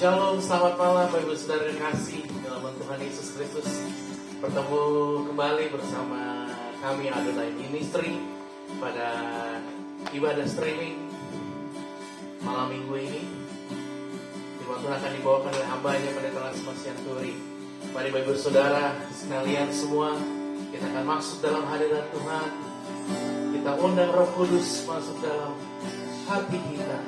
Shalom, selamat malam Bapak Ibu Saudara kasih dalam Tuhan Yesus Kristus. Bertemu kembali bersama kami Adonai Ministry pada ibadah streaming malam minggu ini. Firman Tuhan akan dibawakan oleh hambanya Pendeta Lasmas Yanturi. Mari Bapak Ibu Saudara sekalian semua, kita akan masuk dalam hadirat Tuhan. Kita undang Roh Kudus masuk dalam hati kita.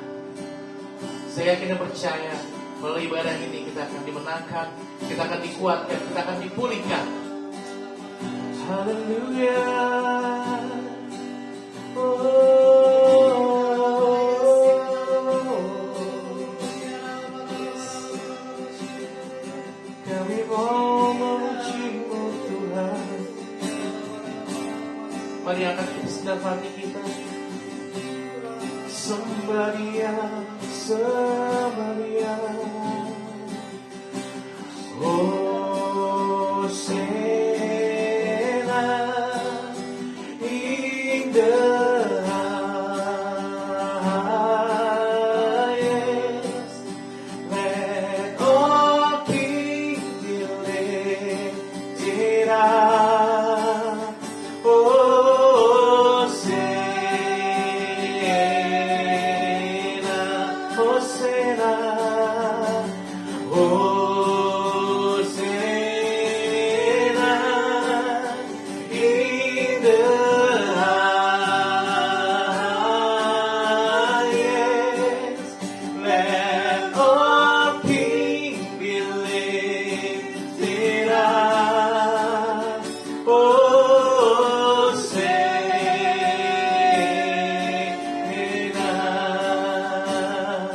Saya yakin dan percaya melalui ibadah ini kita akan dimenangkan, kita akan dikuatkan, kita akan dipulihkan. Haleluya. Kami mau memuji-Mu Tuhan. Mari angkat sedang hati kita. Sembah Dia, sembah Dia. Hosana in the highest. Let all kings be lifted up. Hosana, Hosana in the highest. Let all kings be lifted up. Hosana.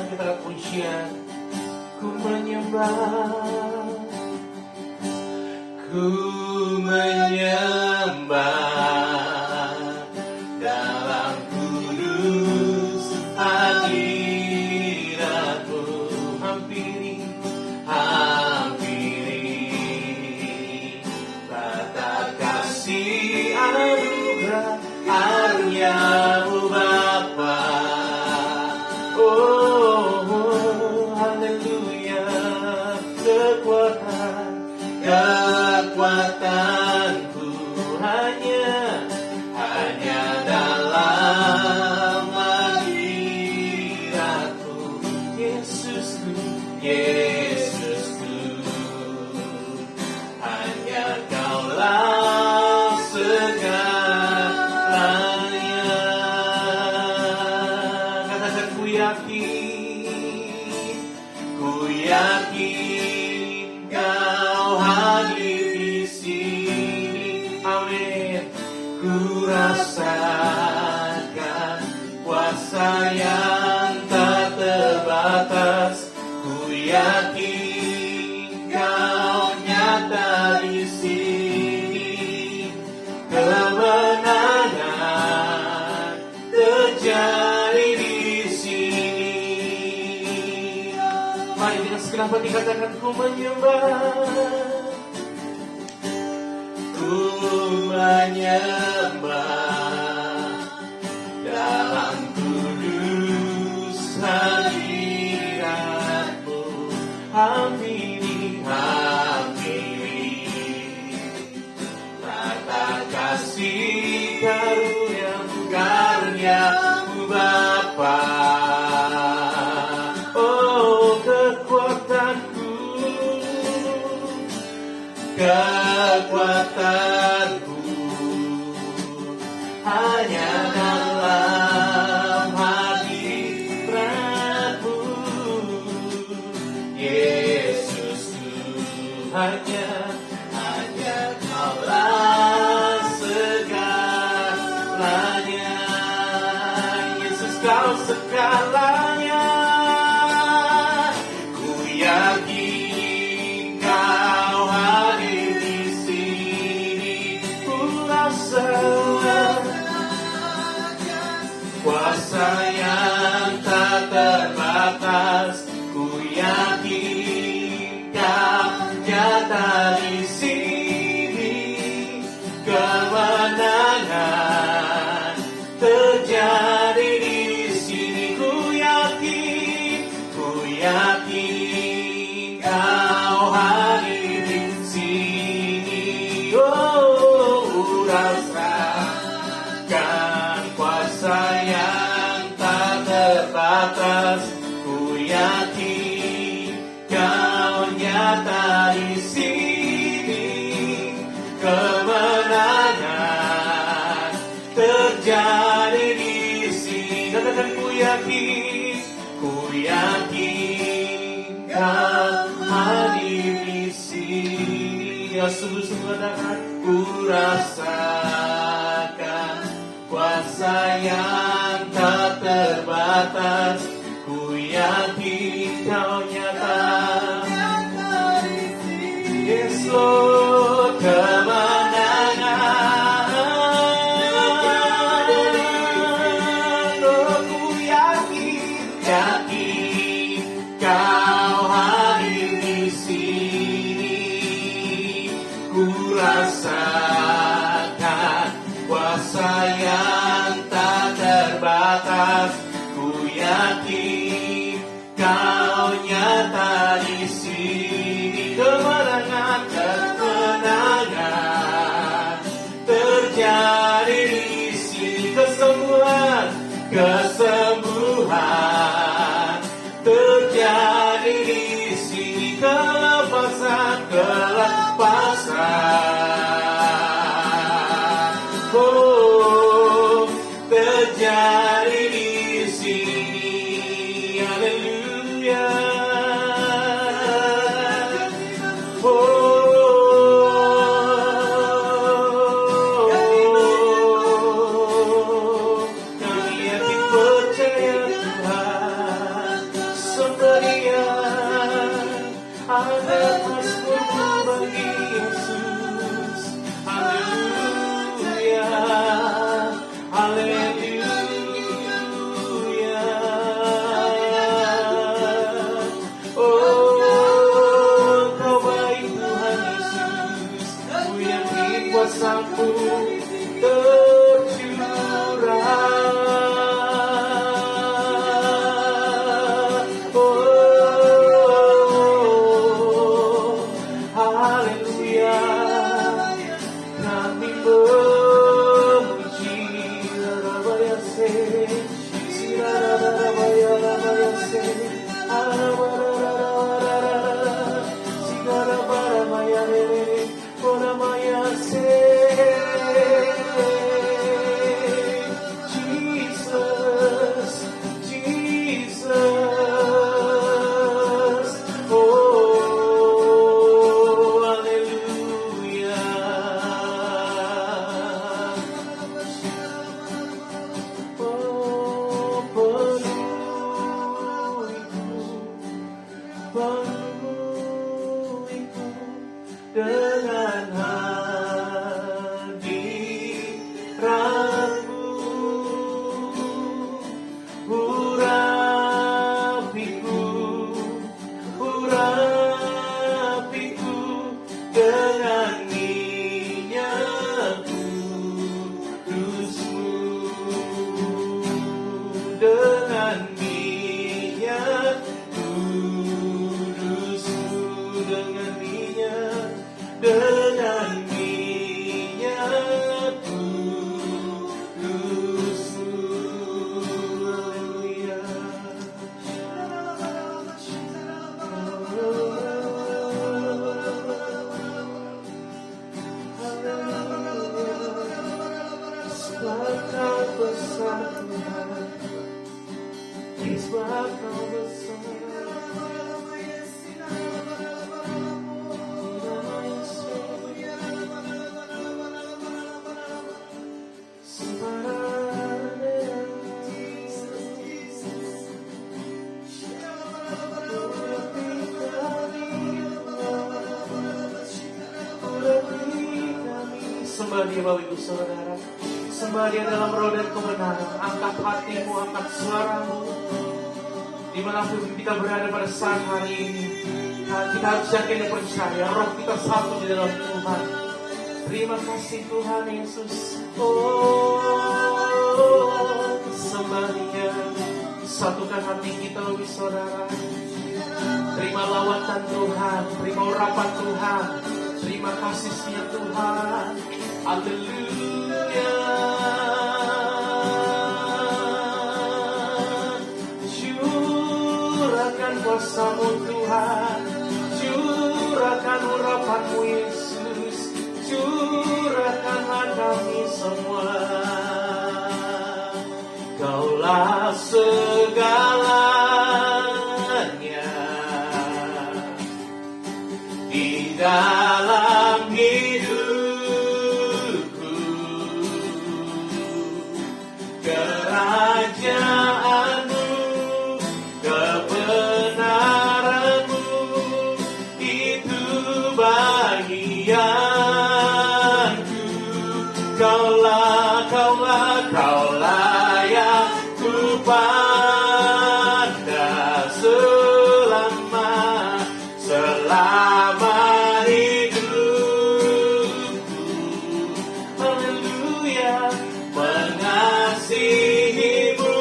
Kita akan pujian. Ku menyembah, ku menyembah dalam kudus hadirat-Mu. Hampiri, hampiri tata kasih anugerah karunia-Mu Bapa. Haleluya. Kekuatanku hanya dalam hadirat-Mu. Yesusku, Yesusku, hanya Kaulah segalanya. Katakan ku yakin, Kau hadir di sini. Amin. Ku rasakan kuasa yang tak terbatas. Ku yakin Kau nyata di sini. Kemenangan terjadi di sini. Mari dengan segenap hati katakan ku menyembah. Ku menyembah dalam kudus hadirat-Mu. Hampiri, hampiri tata kasih karunia-Mu, karunia-Mu Bapa. Kekuatanku hanya dalam hadirat-Mu. Yesusku, hanya Kaulah segalanya. Yesus, Kau segalanya. Ku yakin Kau hadir di sini. Ku rasakan kuasa yang tak terbatas. Ku yakin Kau nyata di sini. Kemenangan terjadi di sini. Ku yakin Oh, rasakan kuasa yang tak terbatas. Ku yakin Kau nyata di sini. Kemenangan terjadi di sini. Katakan ku yakin Kau hadir di sini. Ya sungguh-sungguh katakan ku rasakan kuasa yang tak terbatas. Ku yakin Kau nyata. Yes Lord, kemenangan. Oh, ku yakin Kau hadir di sini. Ku rasakan kuasa yang tak terbatas. Ku yakin Kau nyata di sini. Kemenangan terjadi di sini. Kesembuhan terjadi di sini. Kelepasan oh, terjadi di sini. Haleluya. Kami yakin percaya Tuhan seperia. Ada Mazmurmu bagi Yesus. Haleluya, haleluya. Oh, Kau baik Tuhan Yesus. Ku yakin kuasa-Mu tercurah. Oh, haleluya. Kami memuji Rabayase, Sirarabaya Rabayase, Arabararararara, Sigarabaramaya Rere, Oramayase. Jesus, Jesus, oh, haleluya. Oh, penuhiku dengan hadirat-Mu. Urapiku dengan minyak kudus-Mu. Dengan minyak kudus-Mu. Dengan minyak kudus-Mu. Haleluya. Sebab Kau besar Tuhan, sebab Kau besar. Sembah Dia Bapak Ibu Saudara. Sembah Dia dalam roh dan kebenaran. Angkat hatimu, angkat suaramu. Dimanapun kita berada pada saat hari ini, kita harus yakin dan percaya roh kita satu di dalam Tuhan. Terima kasih Tuhan Yesus. Oh, sembah Dia. Satukan hati kita Bapak Saudara. Terima lawatan Tuhan, terima urapan Tuhan. Terima kasih ya Tuhan. Haleluya. Curahkan kuasa-Mu Tuhan, curahkan urapan-Mu Yesus, curahkanlah kami semua. Kaulah segalanya di dalam hidupku. Kerajaan-Mu, kebenaran-Mu, itu bagianku. Kaulah yang ku pandang selama hidupku. Haleluya. Mengasihi-Mu,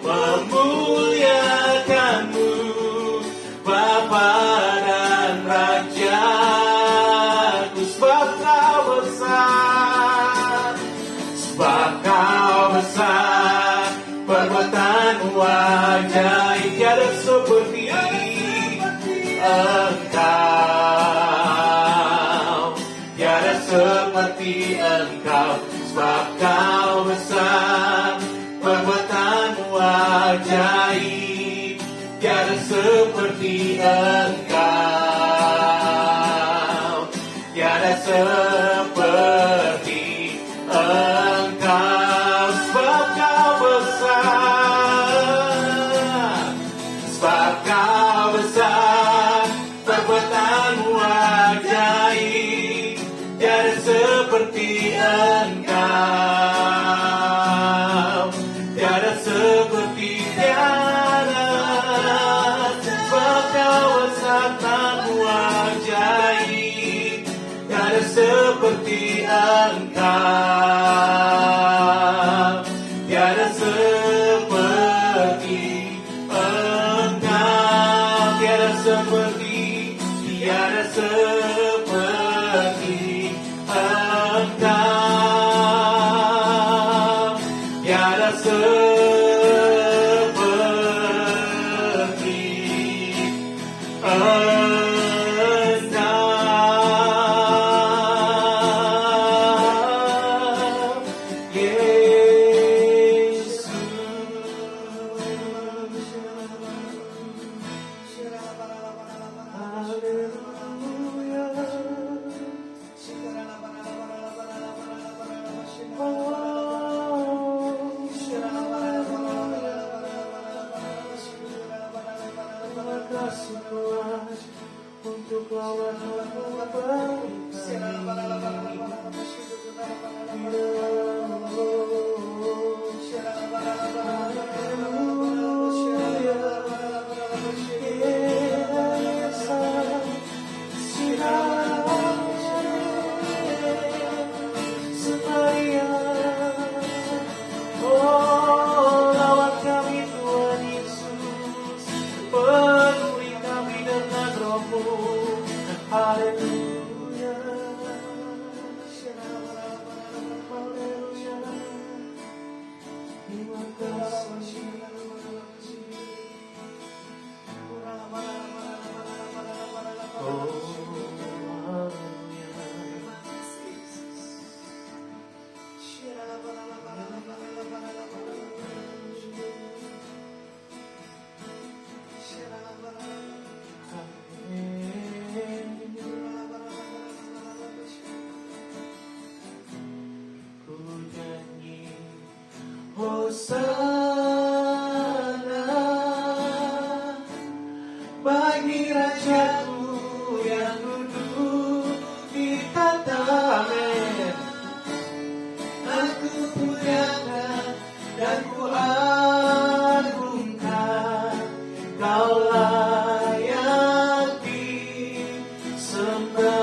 memuliakan-Mu, Bapa dan Rajaku. Sebab Kau besar, sebab Kau besar, perbuatan-Mu ajaib, tiada seperti Engkau, tiada seperti Engkau. Sebab Kau besar, perbuatan-Mu ajaib, tiada seperti Engkau, tiada seperti Engkau. Sebab Kau besar, sebab Kau besar, perbuatan-Mu ajaib, tiada seperti Engkau, tiada seperti tiada. Sebab Kau besar, perbuatan-Mu ajaib, tiada seperti Engkau, tiada seperti Engkau, tiada seperti, tiada seperti Engkau, tiada seperti Engkau. Untuk lawan lawat kami Tuhan Yesus, penuhi kami dengan Roh-Mu. Haleluya, haleluya. Terima kasih. Oh, ku nyanyi Hosana bagi Rajaku yang duduk di tatamen. Aku pujakan dan ku agungkan, Kau layak disembah.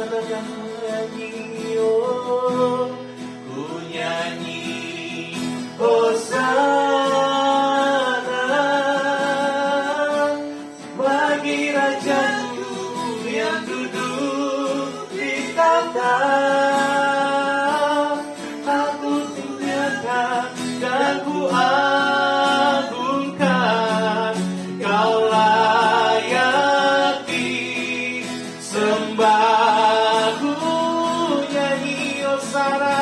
Dan nyanyi, oh, ku nyanyi Hosana bagi Rajaku yang duduk aku tinggikan dan ku agungkan. Kau layak disembah. Ku nyanyi hosana,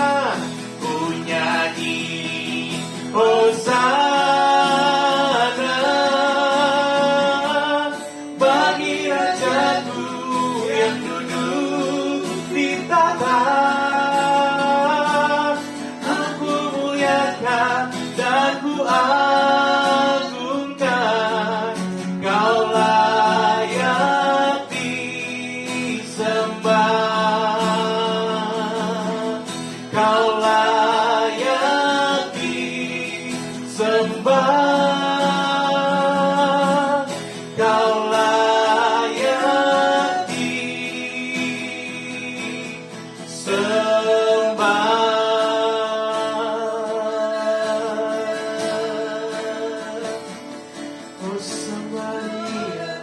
ku nyanyi hosana bagi Rajaku yang duduk di tahta. Aku muliakan dan ku agungkan. Kau layak disembah. Kau layak disembah. Kau layak disembah. Oh Samaria,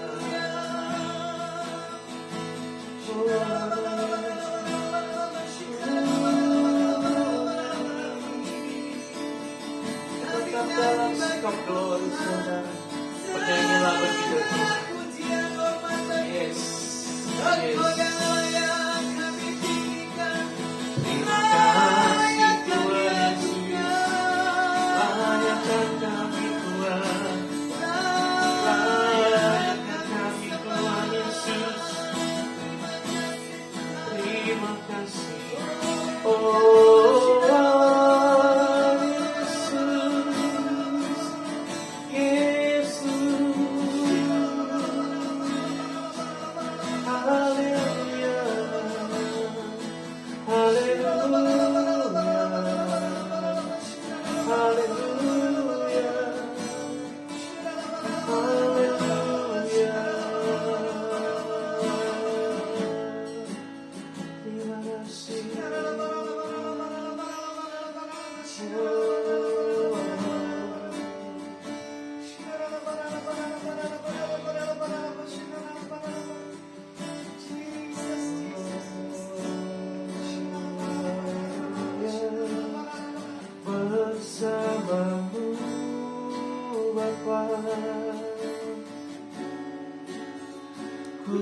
tetap dalam sikap glori saudara. Bernyanyilah begitu. Yes, yes. Terima kasih Tuhan Yesus. Layakkan kami Tuhan. Layakkan kami Tuhan Yesus. Terima kasih. Oh Yesus, Yesus. Haleluya, haleluya, haleluya, haleluya. Terima kasih. Bersamamu Bapa, ku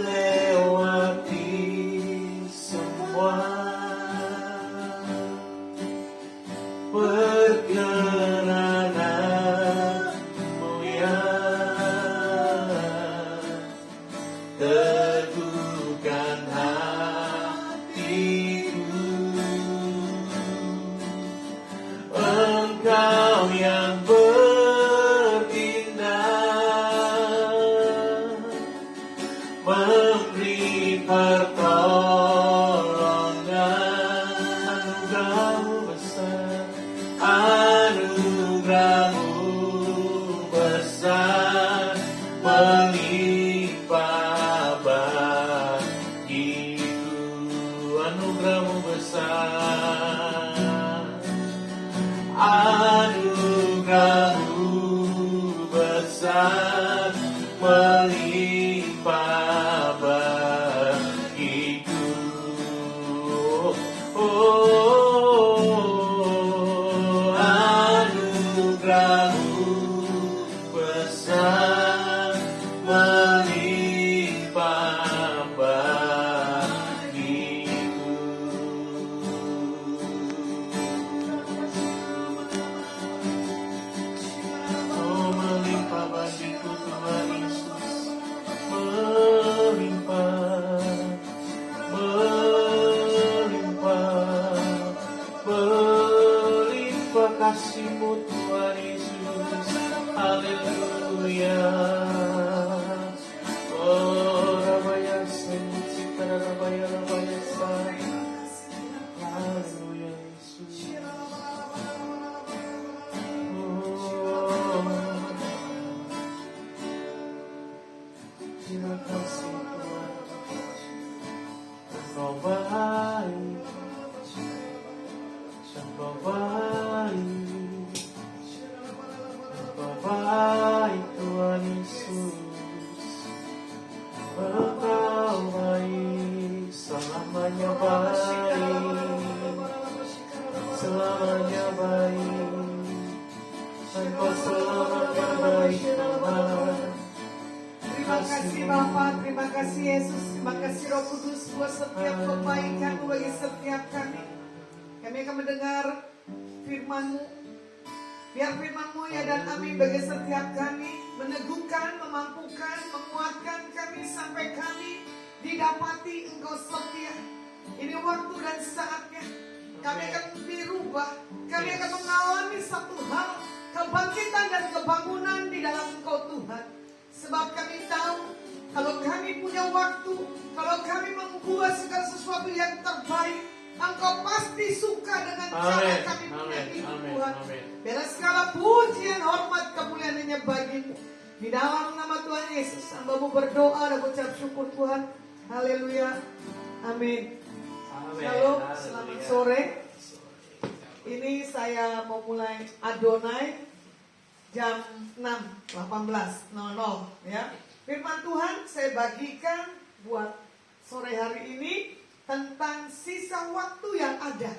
lewati semua perkenananmu yang teguhkan hatiku. Engkau yang bertindak, memberi pertolongan. Anugerah-Mu besar, anugerah-Mu besar, melimpah bagiku. Anugerah-Mu besar, anugerah-Mu besar, melimpah bagiku. Oh, anugerah-Mu besar, melimpah bagiku. selamanya baik, selamanya baik. Engkau selamanya baik Tuhan. Terima kasih Bapa, terima kasih Yesus, terima kasih Roh Kudus buat setiap kebaikan bagi setiap kami. Kami akan mendengar firman-Mu. Biar firman-Mu ya dan amin bagi setiap kami, meneguhkan, memampukan, menguatkan kami sampai kami didapati Engkau setia. Ini waktu dan saatnya kami akan dirubah, kami akan mengalami satu hal, kebangkitan dan kebangunan di dalam Engkau Tuhan. Sebab kami tahu kalau kami punya waktu, kalau kami membuat segala sesuatu yang terbaik, Engkau pasti suka dengan cara kami punya hidup Tuhan. Biarlah segala pujian, hormat, kemuliaan hanya bagimu. Di dalam nama Tuhan Yesus, hamba-Mu berdoa dan mengucap syukur Tuhan. Haleluya. Amin. Shalom, selamat sore. Ini saya mau mulai Adonai jam 6.18.00 ya. Firman Tuhan saya bagikan buat sore hari ini tentang sisa waktu yang ada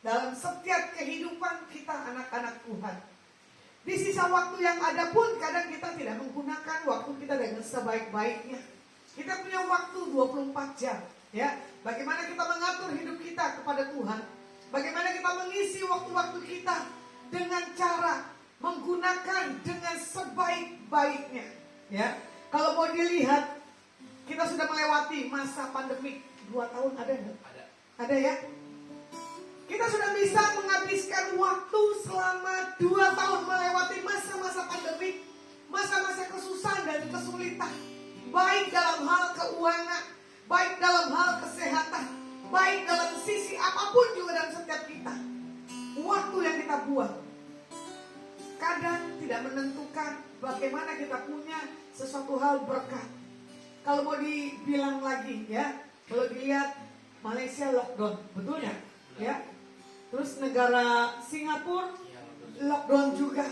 dalam setiap kehidupan kita anak-anak Tuhan. Di sisa waktu yang ada pun kadang kita tidak menggunakan waktu kita dengan sebaik-baiknya. Kita punya waktu 24 jam ya. Bagaimana kita mengatur hidup kita kepada Tuhan? Bagaimana kita mengisi waktu-waktu kita dengan cara menggunakan dengan sebaik-baiknya ya. Kalau mau dilihat, kita sudah melewati masa pandemik 2 tahun, ada nggak? Ada ya. Kita sudah bisa menghabiskan waktu selama 2 tahun melewati masa-masa pandemik, masa-masa kesusahan dan kesulitan, baik dalam hal keuangan, baik dalam hal kesehatan, baik dalam sisi apapun juga dalam setiap kita. Waktu yang kita buang kadang tidak menentukan bagaimana kita punya sesuatu hal berkat. Kalau mau dibilang lagi ya, kalau dilihat Malaysia lockdown, betul ya? Ya. Terus negara Singapura lockdown juga.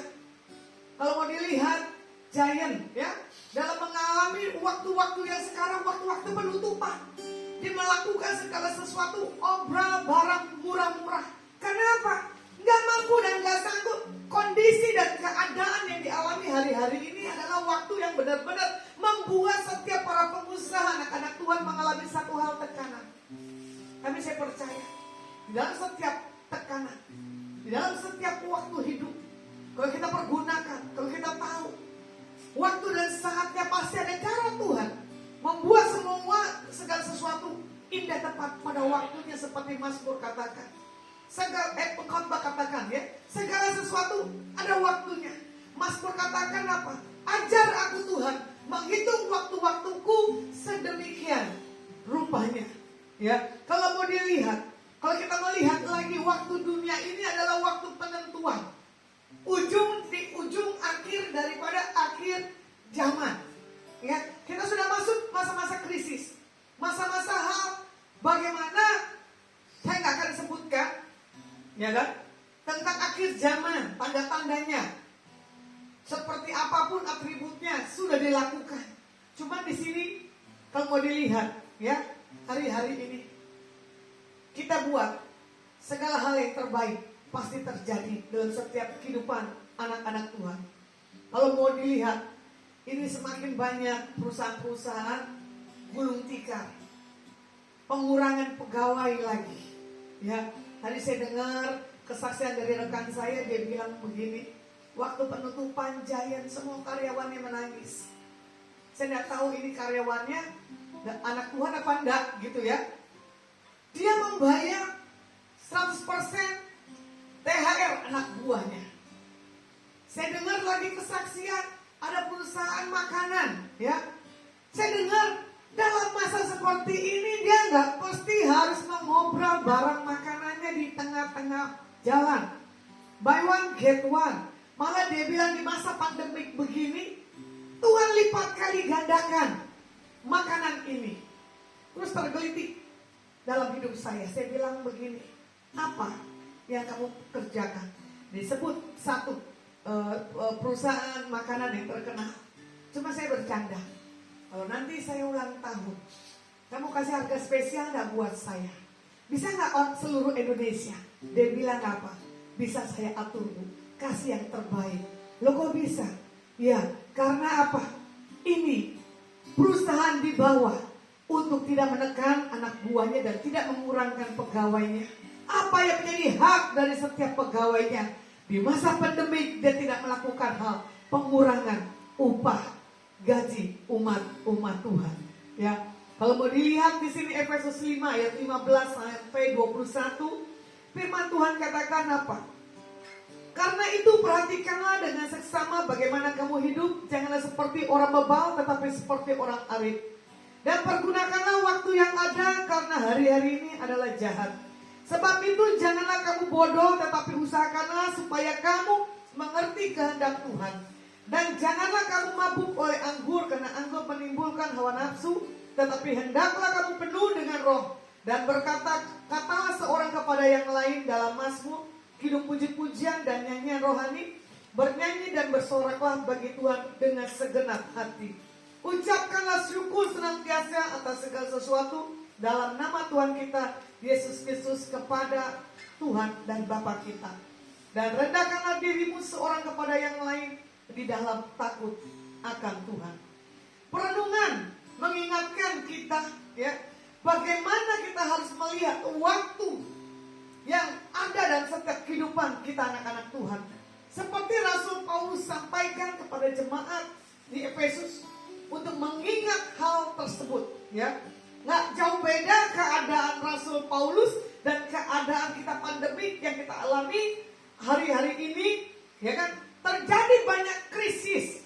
Kalau mau dilihat Giant ya, dalam mengalami waktu-waktu yang sekarang waktu-waktu penutupan, dia melakukan segala sesuatu obral barang murah-murah. Kenapa? Nggak mampu dan nggak sanggup. Kondisi dan keadaan yang dialami hari-hari ini adalah waktu yang benar-benar membuat setiap para pengusaha anak-anak Tuhan mengalami satu hal tekanan. Tapi saya percaya di dalam setiap tekanan, di dalam setiap waktu hidup, kalau kita pergunakan, kalau kita tahu waktu dan saatnya pasti ada cara Tuhan membuat segala sesuatu indah tepat pada waktunya seperti Mazmur katakan. Pengkhotbah katakan ya, segala sesuatu ada waktunya. Mazmur katakan apa? Ajar aku Tuhan menghitung waktu-waktuku sedemikian rupanya. Ya, kalau mau dilihat, kalau kita melihat lagi waktu dunia ini adalah waktu penentuan. Di ujung akhir daripada akhir zaman. Ya, kita sudah masuk masa-masa krisis. Masa-masa hal bagaimana saya nggak akan sebutkan. Ya kan? Tentang akhir zaman, tanda-tandanya. Seperti apapun atributnya sudah dilakukan. Cuma di sini kalau mau dilihat ya, hari-hari ini kita buat segala hal yang terbaik pasti terjadi dalam setiap kehidupan anak-anak Tuhan. Kalau mau dilihat, ini semakin banyak perusahaan-perusahaan gulung tikar, pengurangan pegawai lagi. Ya, tadi saya dengar kesaksian dari rekan saya, dia bilang begini, waktu penutupan Giant semua karyawannya menangis. Saya tidak tahu ini karyawannya anak Tuhan apa enggak gitu ya. Dia membayar 100% THR anak buahnya. Saya dengar lagi kesaksian ada perusahaan makanan ya. Saya dengar dalam masa seperti ini dia nggak pasti harus mengobrol barang makanannya di tengah-tengah jalan. Buy one get one. Malah dia bilang di masa pandemik begini, Tuhan lipat kali gandakan makanan ini. Terus tergelitik dalam hidup saya. Saya bilang begini, apa yang kamu kerjakan? Disebut satu perusahaan makanan yang terkenal. Cuma saya bercanda. Kalau nanti saya ulang tahun, kamu kasih harga spesial nggak buat saya? Bisa nggak orang seluruh Indonesia? Dia bilang apa? Bisa saya atur Bu, kasih yang terbaik. Loh kok bisa? Ya, karena apa? Ini perusahaan di bawah untuk tidak menekan anak buahnya dan tidak mengurangkan pegawainya. Apa yang menjadi hak dari setiap pegawainya? Di masa pandemi dia tidak melakukan hal pengurangan upah gaji umat Tuhan. Ya, kalau mau dilihat di sini Efesus 5 ayat 15 sampai 21, firman Tuhan katakan apa? Karena itu perhatikanlah dengan seksama bagaimana kamu hidup, janganlah seperti orang bebal tetapi seperti orang arif. Dan pergunakanlah waktu yang ada karena hari-hari ini adalah jahat. Sebab itu janganlah kamu bodoh tetapi usahakanlah supaya kamu mengerti kehendak Tuhan. Dan janganlah kamu mabuk oleh anggur karena anggur menimbulkan hawa nafsu, tetapi hendaklah kamu penuh dengan roh. Dan katalah seorang kepada yang lain dalam mazmur, hidup puji-pujian dan nyanyian rohani, bernyanyi dan bersoraklah bagi Tuhan dengan segenap hati. Ucapkanlah syukur senantiasa atas segala sesuatu dalam nama Tuhan kita Yesus Kristus kepada Tuhan dan Bapa kita. Dan rendahkanlah dirimu seorang kepada yang lain di dalam takut akan Tuhan. Perenungan mengingatkan kita ya, bagaimana kita harus melihat waktu yang ada dalam setiap kehidupan kita anak-anak Tuhan. Seperti Rasul Paulus sampaikan kepada jemaat di Efesus untuk mengingat hal tersebut ya. Nggak jauh beda keadaan Rasul Paulus dan keadaan kita pandemik yang kita alami hari-hari ini ya kan. Terjadi banyak krisis.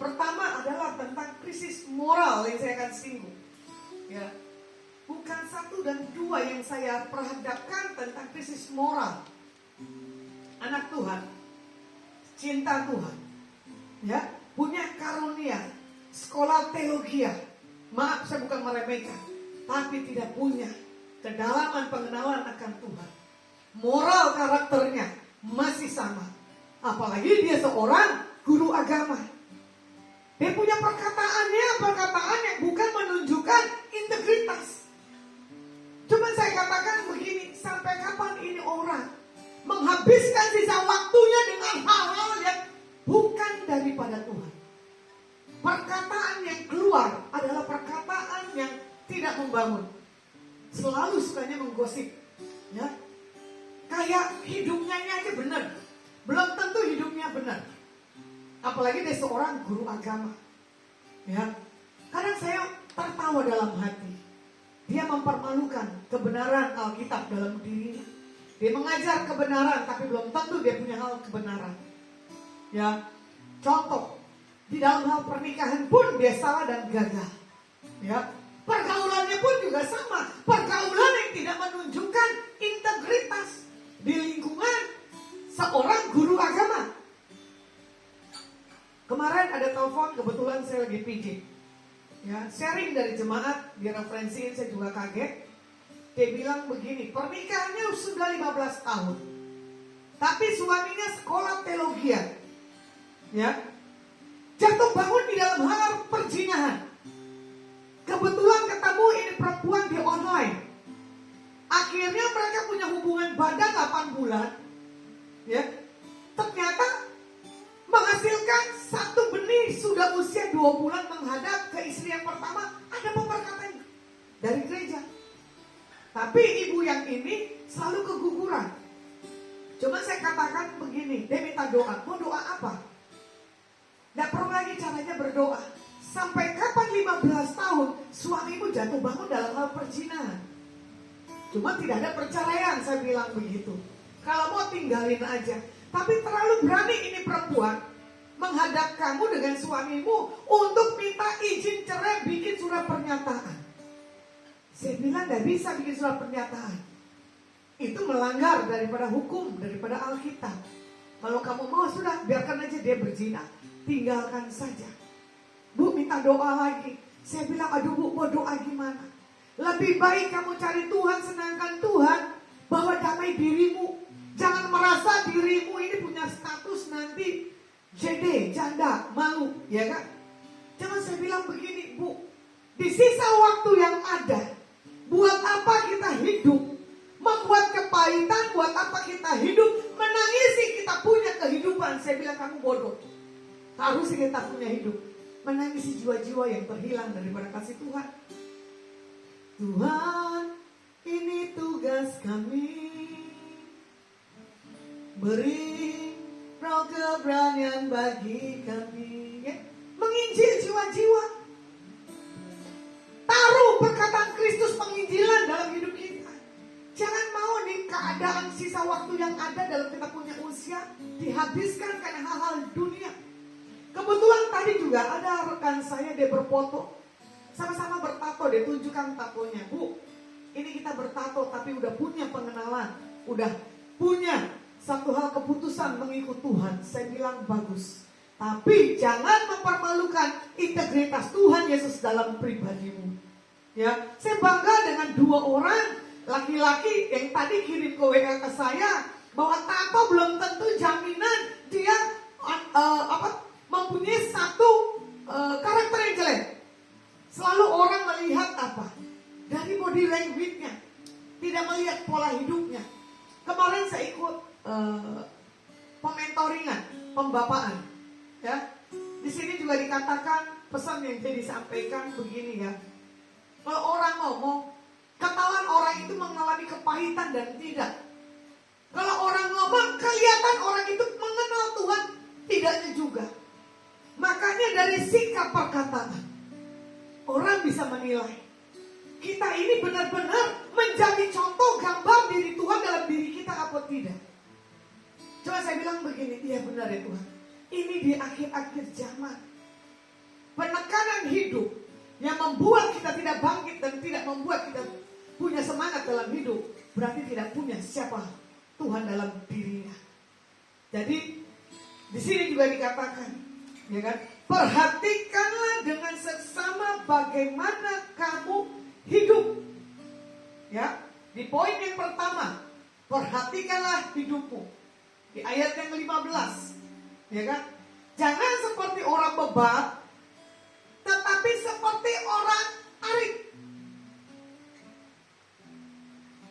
Pertama adalah tentang krisis moral yang saya akan singgung ya. Bukan satu dan dua yang saya perhadapkan tentang krisis moral. Anak Tuhan, cinta Tuhan, ya, punya karunia, sekolah teologi. Maaf saya bukan meremehkan, tapi tidak punya kedalaman pengenalan akan Tuhan. Moral karakternya masih sama. Apalagi dia seorang guru agama. Dia punya perkataan yang bukan menunjukkan integritas. Cuma saya katakan begini, sampai kapan ini orang menghabiskan sisa waktunya dengan hal-hal yang bukan daripada Tuhan. Perkataan yang keluar adalah perkataan yang tidak membangun. Selalu sukanya menggosip. Ya. Kayak hidupnya aja benar. Belum tentu hidupnya benar. Apalagi dia seorang guru agama. Ya. Kadang saya tertawa dalam hati. Dia mempermalukan kebenaran Alkitab dalam dirinya. Dia mengajar kebenaran, tapi belum tentu dia punya hal kebenaran. Ya, contoh di dalam hal pernikahan pun dia salah dan gagal. Ya, pergaulannya pun juga sama. Pergaulan yang tidak menunjukkan integritas di lingkungan seorang guru agama. Kemarin ada telepon, kebetulan saya lagi pijit. Ya, sharing dari jemaat, dia referensiin, saya juga kaget. Dia bilang begini, pernikahannya sudah 15 tahun. Tapi suaminya sekolah teologi. Ya. Jatuh bangun di dalam hal perzinahan. Kebetulan ketemu ini perempuan di online. Akhirnya mereka punya hubungan badan 8 bulan. Ya. Ternyata menghasilkan satu benih sudah usia 2 bulan menghadap ke istri yang pertama. Ada pemberkatan dari gereja. Tapi ibu yang ini selalu keguguran. Cuma saya katakan begini, dia minta doa. Mau doa apa? Tidak perlu lagi caranya berdoa. Sampai kapan 15 tahun suamimu jatuh bangun dalam hal perzinahan? Cuma tidak ada perceraian, saya bilang begitu. Kalau mau tinggalin aja. Tapi terlalu berani ini perempuan menghadap kamu dengan suamimu untuk minta izin cerai, bikin surat pernyataan. Saya bilang tidak bisa bikin surat pernyataan. Itu melanggar daripada hukum, daripada Alkitab. Kalau kamu mau sudah, biarkan aja dia berzina. Tinggalkan saja. Bu minta doa lagi. Saya bilang, aduh bu, mau doa gimana? Lebih baik kamu cari Tuhan, senangkan Tuhan. Bawa damai dirimu. Jangan merasa dirimu ini punya status nanti JD, janda, malu. Ya kan? Jangan saya bilang begini, bu. Di sisa waktu yang ada, buat apa kita hidup? Membuat kepahitan, buat apa kita hidup? Menangisi kita punya kehidupan. Saya bilang kamu bodoh. Harusnya kita punya hidup. Menangisi jiwa-jiwa yang terhilang daripada kasih Tuhan. Tuhan, ini tugas kami. Beri roh keberanian bagi kami. Ya? Menginjil jiwa-jiwa. Taruh perkataan Kristus penginjilan dalam hidup kita. Jangan mau nih keadaan sisa waktu yang ada dalam kita punya usia dihabiskan karena hal-hal dunia. Kebetulan tadi juga ada rekan saya, dia berfoto. Sama-sama bertato, dia tunjukkan tatonya. Bu, ini kita bertato tapi udah punya pengenalan. Udah punya satu hal keputusan mengikut Tuhan. Saya bilang bagus. Tapi jangan mempermalukan integritas Tuhan Yesus dalam pribadimu. Ya, saya bangga dengan 2 orang laki-laki yang tadi kirim ke WA ke saya bahwa tato belum tentu jaminan dia mempunyai satu karakter yang jelek. Selalu orang melihat apa? Dari body language-nya, tidak melihat pola hidupnya. Kemarin saya ikut pementoringan, pembapaan. Ya, di sini juga dikatakan pesan yang jadi disampaikan begini ya. Kalau orang ngomong, ketahuan orang itu mengalami kepahitan dan tidak. Kalau orang ngomong, kelihatan orang itu mengenal Tuhan, tidaknya juga. Makanya dari sikap perkataan, orang bisa menilai. Kita ini benar-benar menjadi contoh gambar diri Tuhan dalam diri kita apa tidak. Coba saya bilang begini, iya benar ya Tuhan. Ini di akhir-akhir zaman. Penekanan hidup yang membuat kita tidak bangkit dan tidak membuat kita punya semangat dalam hidup, berarti tidak punya siapa Tuhan dalam dirinya. Jadi di sini juga dikatakan, ya kan? Perhatikanlah dengan seksama bagaimana kamu hidup. Ya, di poin yang pertama, perhatikanlah hidupmu. Di ayat yang 15, ya kan? Jangan seperti orang bebal, tetapi seperti orang arif.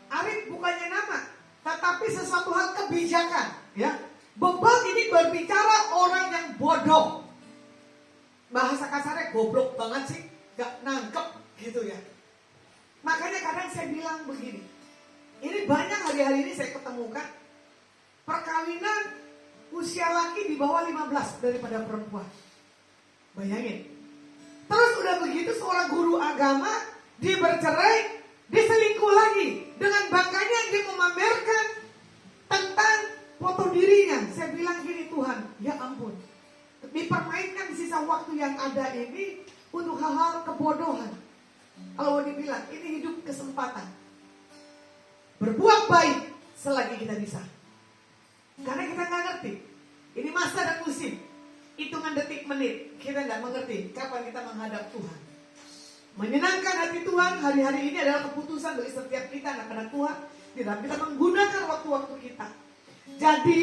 Arif bukannya nama, tetapi sesuatu hal kebijakan. Ya, bebal ini berbicara orang yang bodoh. Bahasa kasarnya goblok banget sih, gak nangkep gitu ya. Makanya kadang saya bilang begini, ini banyak hari-hari ini saya ketemukan perkawinan usia laki di bawah 15 daripada perempuan. Bayangin. Terus udah begitu seorang guru agama, dia bercerai, dia selingkuh lagi. Dengan bangganya dia memamerkan tentang foto dirinya. Saya bilang gini, Tuhan, ya ampun. Dipermainkan sisa waktu yang ada ini untuk hal-hal kebodohan. Kalau dibilang, ini hidup kesempatan. Berbuat baik selagi kita bisa. Karena kita nggak ngerti. Ini masa dan musim. Hitungan detik menit. Kita nggak mengerti kapan kita menghadap Tuhan. Menyenangkan hati Tuhan hari-hari ini adalah keputusan bagi setiap kita anak-anak Tuhan. Tidak kita menggunakan waktu-waktu kita. Jadi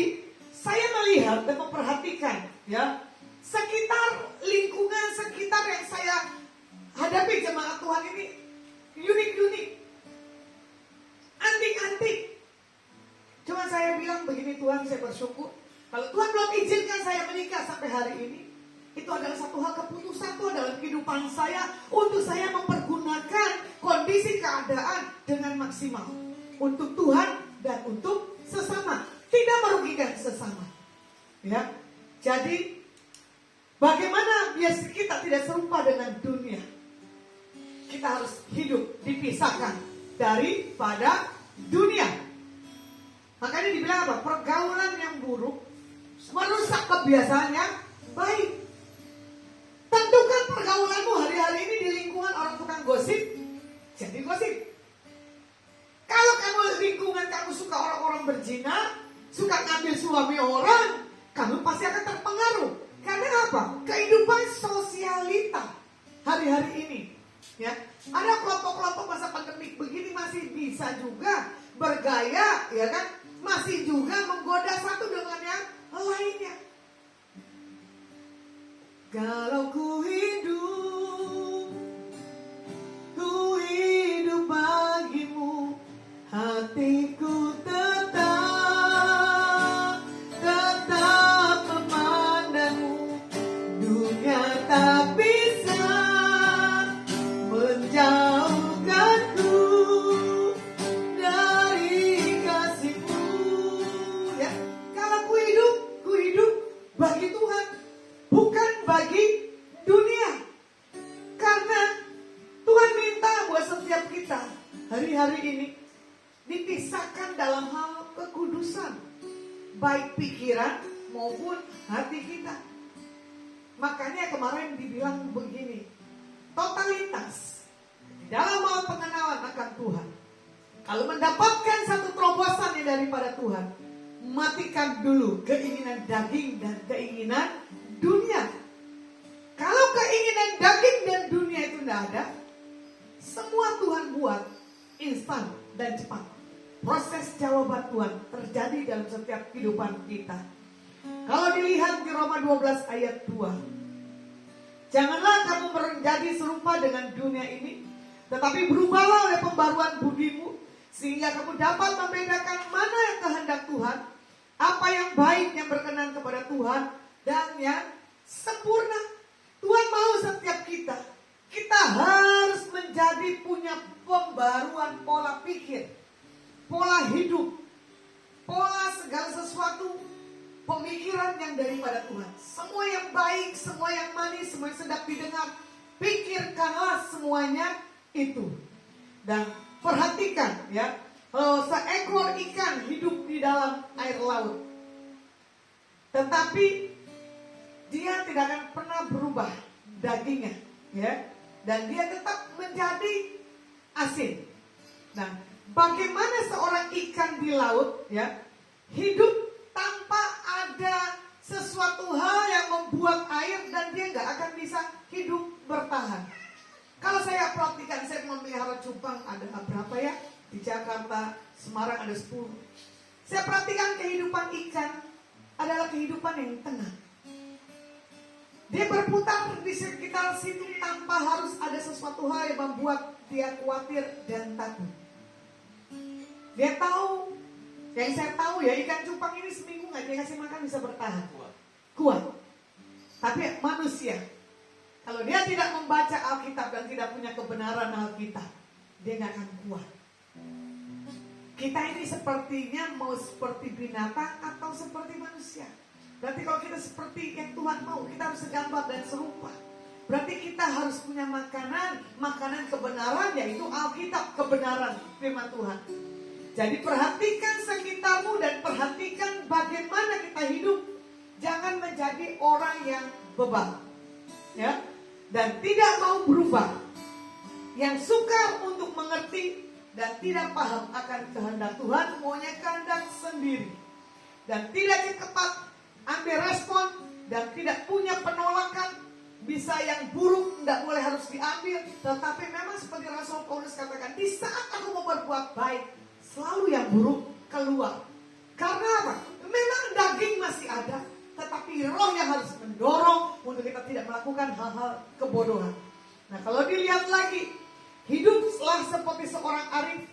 saya melihat dan memperhatikan ya sekitar lingkungan sekitar yang saya hadapi jemaat Tuhan ini unik-unik, antik-antik. Cuma saya bilang begini, Tuhan, saya bersyukur kalau Tuhan belum izinkan saya menikah sampai hari ini. Itu adalah satu hal keputusan Tuhan dalam kehidupan saya untuk saya mempergunakan kondisi keadaan dengan maksimal untuk Tuhan dan untuk sesama, tidak merugikan sesama. Ya, jadi bagaimana biar kita tidak serupa dengan dunia? Kita harus hidup dipisahkan daripada dunia. Makanya dibilang apa? Pergaulan yang buruk merusak kebiasaan yang baik. Tentukan pergaulanmu hari-hari ini di lingkungan orang tukang gosip, jadi gosip. Kalau kamu lingkungan kamu suka orang-orang berzina, suka ngambil suami orang, kamu pasti akan terpengaruh. Karena apa? Kehidupan sosialita hari-hari ini. Ya, ada kelompok-kelompok masa pandemik begini masih bisa juga bergaya, ya kan? Masih juga menggoda satu dengan yang lainnya. Kalau ku hidup menyisakan dalam hal kekudusan, baik pikiran maupun hati kita. Makanya kemarin dibilang begini, totalitas dalam hal pengenalan akan Tuhan. Kalau mendapatkan satu terobosan yang daripada Tuhan, matikan dulu keinginan daging dan keinginan dunia. Kalau keinginan daging dan dunia itu tidak ada, semua Tuhan buat instan dan cepat. Proses jawaban Tuhan terjadi dalam setiap kehidupan kita. Kalau dilihat di Roma 12 ayat 2, janganlah kamu menjadi serupa dengan dunia ini, tetapi berubahlah oleh pembaruan budimu, sehingga kamu dapat membedakan mana yang kehendak Tuhan, apa yang baik, yang berkenan kepada Tuhan, dan yang sempurna. Tuhan mau setiap kita harus menjadi punya pembaruan pola pikir, pola hidup, pola segala sesuatu, pemikiran yang daripada Tuhan. Semua yang baik, semua yang manis, semua yang sedap didengar, pikirkanlah semuanya itu. Dan perhatikan ya, kalau seekor ikan hidup di dalam air laut, tetapi dia tidak akan pernah berubah dagingnya, ya, dan dia tetap menjadi asin. Nah, bagaimana seorang ikan di laut, ya, hidup tanpa ada sesuatu hal yang membuat air dan dia nggak akan bisa hidup bertahan. Kalau saya perhatikan, saya memelihara cupang ada berapa ya? Di Jakarta, Semarang ada 10. Saya perhatikan kehidupan ikan adalah kehidupan yang tenang. Dia berputar di sekitar situ tanpa harus ada sesuatu hal yang membuat dia khawatir dan takut. Dia tahu, yang saya tahu ya, ikan cupang ini seminggu nggak dikasih makan bisa bertahan. Kuat. Tapi manusia, kalau dia tidak membaca Alkitab dan tidak punya kebenaran Alkitab, dia nggak akan kuat. Kita ini sepertinya mau seperti binatang atau seperti manusia. Berarti kalau kita seperti yang Tuhan mau, kita harus segambar dan serupa. Berarti kita harus punya makanan kebenaran, yaitu Alkitab, kebenaran firman Tuhan. Jadi perhatikan sekitarmu dan perhatikan bagaimana kita hidup. Jangan menjadi orang yang bebal, ya, dan tidak mau berubah, yang suka untuk mengerti dan tidak paham akan kehendak Tuhan, maunya kehendak sendiri, dan tidak cepat ambil respon dan tidak punya penolakan. Bisa yang buruk tidak boleh harus diambil, tetapi memang seperti Rasul Paulus katakan, di saat aku mau berbuat baik, selalu yang buruk keluar. Karena apa? Memang daging masih ada, tetapi roh yang harus mendorong untuk kita tidak melakukan hal-hal kebodohan. Nah, kalau dilihat lagi, hiduplah seperti seorang arif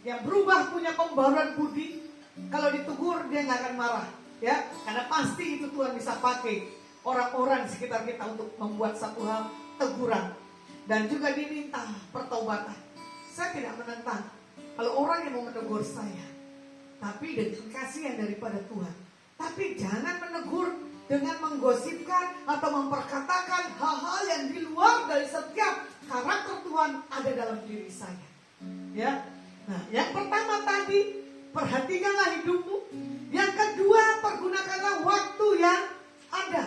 yang berubah, punya pembaruan budi. Kalau ditegur dia nggak akan marah, ya, karena pasti itu Tuhan bisa pakai orang-orang di sekitar kita untuk membuat satu hal teguran. Dan juga diminta pertobatan. Saya tidak menentang kalau orang yang mau menegur saya, tapi dengan kasih yang daripada Tuhan. Tapi jangan menegur dengan menggosipkan atau memperkatakan hal-hal yang di luar dari setiap karakter Tuhan ada dalam diri saya. Ya. Nah, yang pertama tadi, perhatikanlah hidupmu. Yang kedua, pergunakanlah waktu yang ada.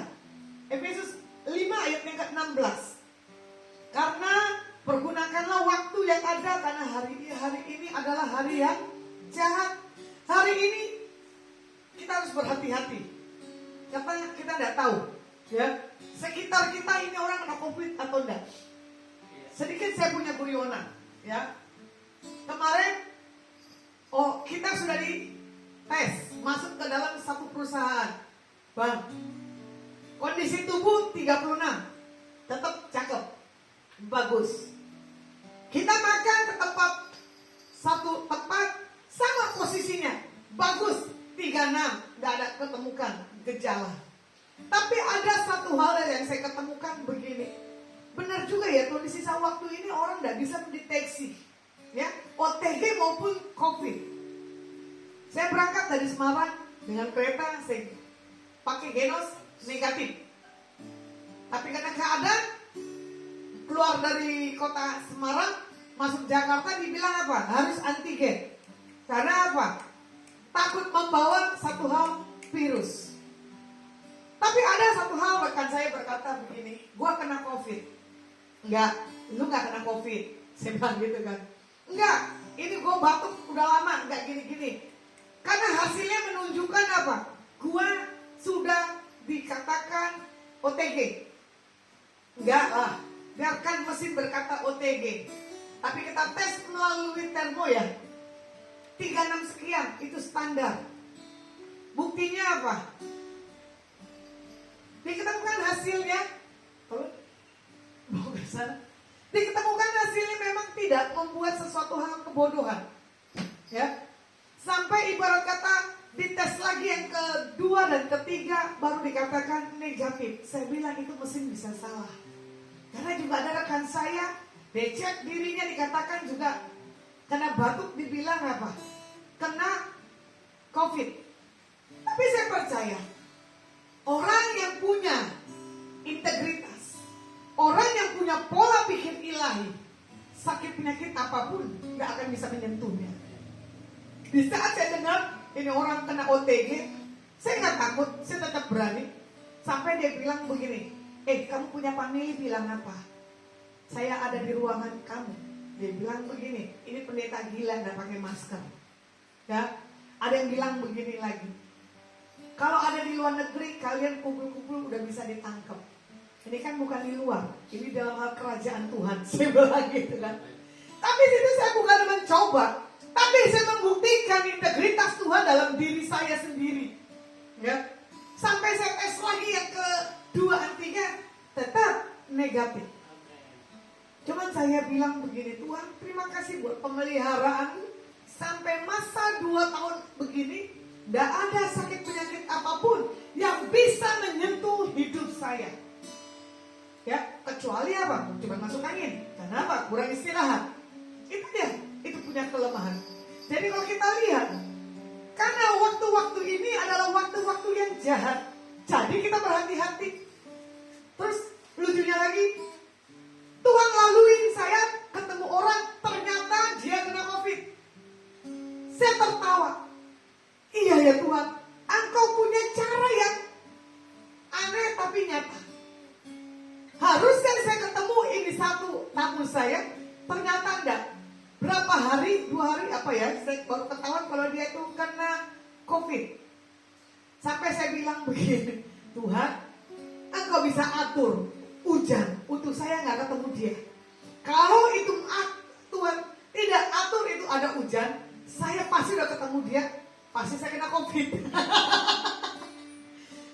Efesus 5 ayat yang ke-16. Karena pergunakanlah waktu yang ada, karena hari ini adalah hari yang jahat. Hari ini kita harus berhati-hati. Katanya kita tidak tahu, ya, sekitar kita ini orang kena COVID atau tidak. Sedikit saya punya guyonan, ya. Kemarin, kita sudah di tes masuk ke dalam satu perusahaan, bang. Kondisi tubuh 36, tetap cakep, bagus. Kita makan ke satu tempat sama posisinya, bagus, 36, tidak ada ketemukan gejala. Tapi ada satu hal yang saya ketemukan begini, benar juga ya, tuh di sisa waktu ini orang tidak bisa mendeteksi, ya, OTG maupun COVID. Saya berangkat dari Semarang dengan kereta, saya pakai Genos negatif. Tapi karena keadaan keluar dari kota Semarang masuk Jakarta dibilang apa? Harus antigen. Karena apa? Takut membawa satu hal virus. Tapi ada satu hal rekan saya berkata begini, gua kena COVID. Enggak, lu gak kena COVID. Saya bilang gitu kan. Enggak, ini gua batuk udah lama, enggak gini-gini. Karena hasilnya menunjukkan apa? Gua sudah dikatakan OTG. Enggak lah, biarkan mesin berkata OTG. Tapi kita tes melalui termo ya. 36 sekian, itu standar. Buktinya apa? Diketemukan hasilnya. Mau ke sana? Diketemukan hasilnya memang tidak membuat sesuatu hal kebodohan. Ya. Sampai ibarat kata dites lagi yang kedua dan ketiga baru dikatakan negatif. Saya bilang itu mesin bisa salah. Karena juga ada rekan saya, becek dirinya dikatakan juga kena batuk, dibilang apa? Kena COVID. Tapi saya percaya orang yang punya integritas, orang yang punya pola pikir ilahi, sakit penyakit apapun gak akan bisa menyentuhnya. Di saat saya dengar ini orang kena OTG, saya gak takut, saya tetap berani. Sampai dia bilang begini, kamu punya famili bilang apa? Saya ada di ruangan kamu. Dia bilang begini, ini pendeta gila gak pakai masker. Ya, ada yang bilang begini lagi, kalau ada di luar negeri kalian kumpul-kumpul udah bisa ditangkap. Ini kan bukan di luar, ini dalam hal kerajaan Tuhan. Saya bilang gitu kan. Tapi situ saya bukan mencoba, tapi saya membuktikan integritas Tuhan dalam diri saya sendiri. Ya, sampai saya tes lagi yang kedua dan ketiga tetap negatif. Cuman saya bilang begini, Tuhan terima kasih buat pemeliharaan. Sampai masa 2 tahun begini, tidak ada sakit penyakit apapun yang bisa menyentuh hidup saya. Ya, kecuali apa? Cuma masuk angin. Kenapa? Kurang istirahat. Itu dia, itu punya kelemahan. Jadi kalau kita lihat, karena waktu-waktu ini adalah waktu-waktu yang jahat, jadi kita berhati-hati. Terus lucunya lagi, Tuhan laluin saya ketemu orang, ternyata dia kena COVID. Saya tertawa. Iya ya Tuhan, Engkau punya cara yang aneh tapi nyata. Haruskan saya ketemu ini satu tamu saya, ternyata enggak. Berapa hari, 2 hari apa ya, saya baru ketahuan kalau dia itu kena COVID. Sampai saya bilang begini, Tuhan, Engkau bisa atur hujan untuk saya nggak ketemu dia. Kalau itu Tuhan tidak atur itu ada hujan, saya pasti udah ketemu dia, pasti saya kena COVID.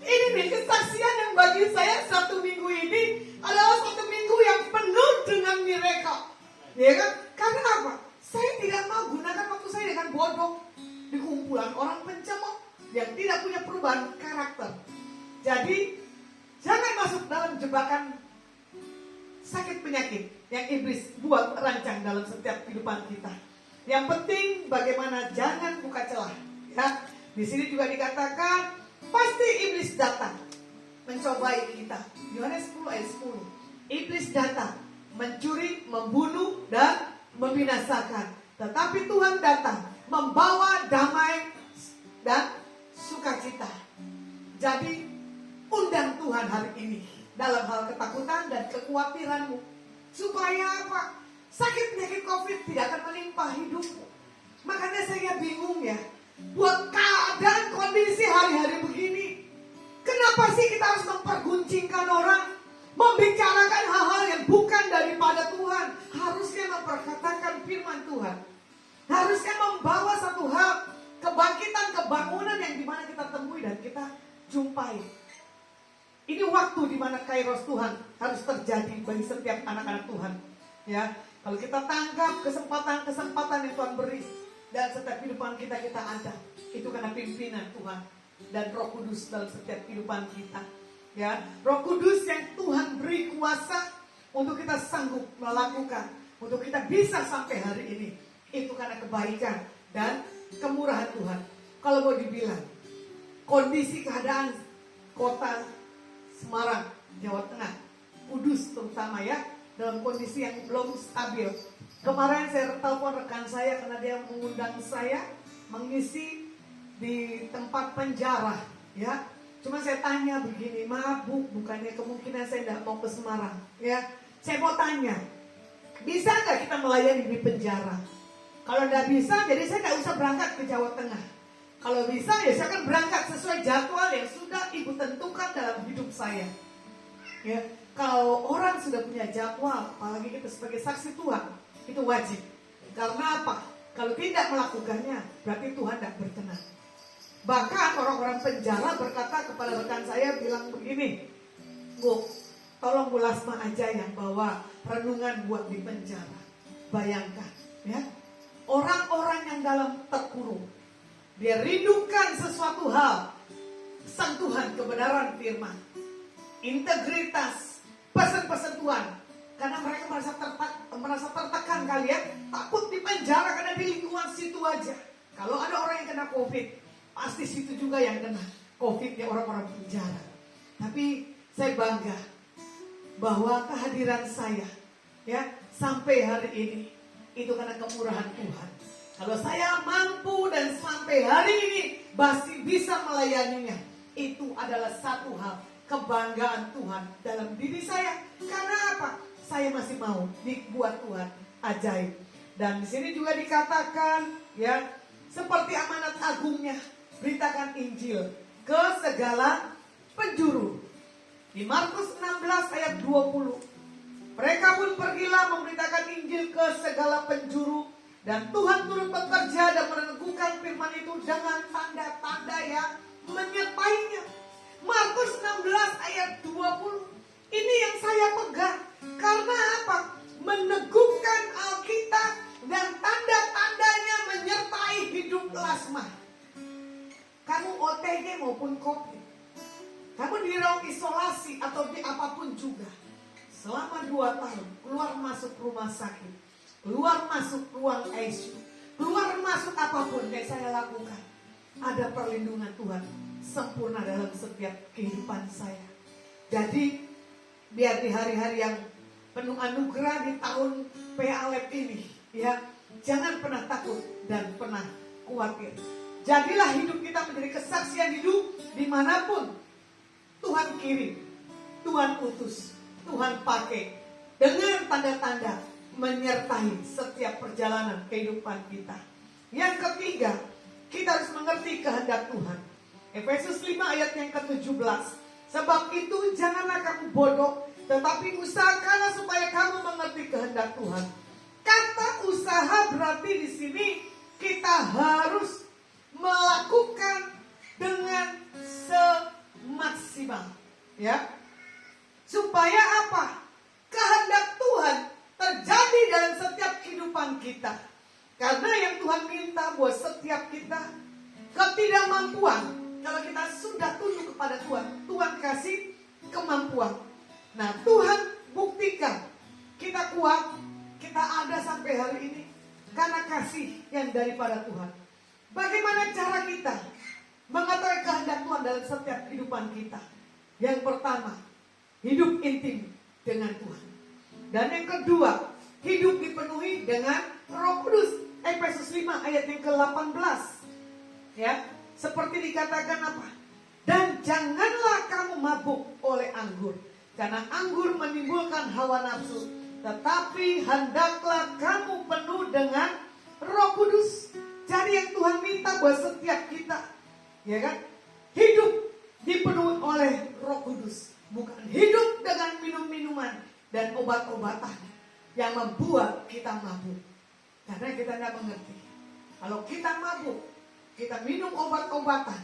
Ini nih kesaksian yang bagi saya 1 minggu ini adalah 1 minggu yang penuh dengan miracle. Ya kan? Karena apa? Saya tidak mau gunakan waktu saya dengan bodoh di kumpulan orang pencemooh yang tidak punya perubahan karakter. Jadi jangan masuk dalam jebakan sakit penyakit yang iblis buat rancang dalam setiap kehidupan kita. Yang penting bagaimana jangan buka celah. Ya, di sini juga dikatakan pasti iblis datang mencobai kita. Yohanes 10 ayat 10. Iblis datang mencuri, membunuh dan membinasakan. Tetapi Tuhan datang membawa damai dan sukacita. Jadi undang Tuhan hari ini dalam hal ketakutan dan kekhawatiranmu. Supaya apa? Sakit penyakit COVID tidak akan melimpah hidupmu. Makanya saya bingung ya. Buat keadaan kondisi hari-hari begini, kenapa sih kita harus memperguncingkan orang? Membicarakan hal-hal yang bukan daripada Tuhan. Harusnya memperkatakan firman Tuhan. Harusnya membawa satu hal kebangkitan, kebangunan yang dimana kita temui dan kita jumpai. Ini waktu dimana kairos Tuhan harus terjadi bagi setiap anak-anak Tuhan. Ya, kalau kita tangkap kesempatan-kesempatan yang Tuhan beri dan setiap kehidupan kita ada, itu karena pimpinan Tuhan dan Roh Kudus dalam setiap kehidupan kita. Ya, Roh Kudus yang Tuhan beri kuasa untuk kita sanggup melakukan, untuk kita bisa sampai hari ini, itu karena kebaikan dan kemurahan Tuhan. Kalau mau dibilang kondisi keadaan kota Semarang, Jawa Tengah, Kudus terutama ya, dalam kondisi yang belum stabil. Kemarin saya telepon rekan saya karena dia mengundang saya mengisi di tempat penjara, ya. Cuma saya tanya begini, mabuk, bukannya kemungkinan saya tidak mau ke Semarang, ya. Saya mau tanya, bisa nggak kita melayani di penjara? Kalau nggak bisa, jadi saya nggak usah berangkat ke Jawa Tengah. Kalau bisa, ya saya akan berangkat sesuai jadwal yang sudah Ibu tentukan dalam hidup saya. Ya, kalau orang sudah punya jadwal, apalagi kita sebagai saksi Tuhan, itu wajib. Karena apa? Kalau tidak melakukannya, berarti Tuhan tidak berkenan. Bahkan orang-orang penjara berkata kepada rekan saya, bilang begini, Bu, tolong Bu Lasma aja yang bawa renungan buat di penjara. Bayangkan, ya, orang-orang yang dalam terkurung, dia rindukan sesuatu hal, sentuhan kebenaran firman, integritas, pesan-pesan Tuhan. Karena mereka merasa tertekan kali ya, takut di penjara karena di lingkungan situ aja. Kalau ada orang yang kena COVID, pasti situ juga yang kena COVID-nya orang-orang penjara. Tapi saya bangga bahwa kehadiran saya, ya, sampai hari ini itu karena kemurahan Tuhan. Kalau saya mampu dan sampai hari ini masih bisa melayaninya, itu adalah satu hal kebanggaan Tuhan dalam diri saya. Karena apa? Saya masih mau dibuat Tuhan ajaib. Dan di sini juga dikatakan, ya, seperti amanat agungnya, beritakan Injil ke segala penjuru. Di Markus 16 ayat 20, mereka pun pergilah memberitakan Injil ke segala penjuru. Dan Tuhan turut bekerja dan meneguhkan firman itu dengan tanda-tanda yang menyertainya. Markus 16 ayat 20. Ini yang saya pegang. Karena apa? Meneguhkan Alkitab dan tanda-tandanya menyertai hidup Lasma. Kamu OTG maupun COVID, kamu di ruang isolasi atau di apapun juga, selama 2 tahun keluar masuk rumah sakit, keluar masuk ruang ICU, keluar masuk apapun yang saya lakukan, ada perlindungan Tuhan sempurna dalam setiap kehidupan saya. Jadi biar di hari-hari yang penuh anugerah di tahun PALEP ini, ya, jangan pernah takut dan pernah khawatir. Jadilah hidup kita menjadi kesaksian hidup dimanapun Tuhan kirim, Tuhan utus, Tuhan pakai, dengan tanda-tanda menyertai setiap perjalanan kehidupan kita. Yang ketiga, kita harus mengerti kehendak Tuhan. Efesus 5 ayat yang ke-17. Sebab itu janganlah kamu bodoh, tetapi usahakanlah supaya kamu mengerti kehendak Tuhan. Kata usaha berarti di sini kita harus melakukan dengan semaksimal, ya. Supaya apa? Kehendak Tuhan terjadi dalam setiap kehidupan kita. Karena yang Tuhan minta buat setiap kita, ketidakmampuan, kalau kita sudah tunduk kepada Tuhan, Tuhan kasih kemampuan. Nah, Tuhan buktikan kita kuat, kita ada sampai hari ini karena kasih yang daripada Tuhan. Bagaimana cara kita mengetahui kehendak Tuhan dalam setiap kehidupan kita? Yang pertama, hidup intim dengan Tuhan. Dan yang kedua, hidup dipenuhi dengan Roh Kudus. Efesus 5 ayat yang ke-18. Ya, seperti dikatakan apa? Dan janganlah kamu mabuk oleh anggur, karena anggur menimbulkan hawa nafsu, tetapi hendaklah kamu penuh dengan Roh Kudus. Jadi yang Tuhan minta buat setiap kita, ya kan? Hidup dipenuhi oleh Roh Kudus, bukan hidup dengan minum-minuman dan obat-obatan yang membuat kita mabuk. Karena kita tidak mengerti. Kalau kita mabuk, kita minum obat-obatan,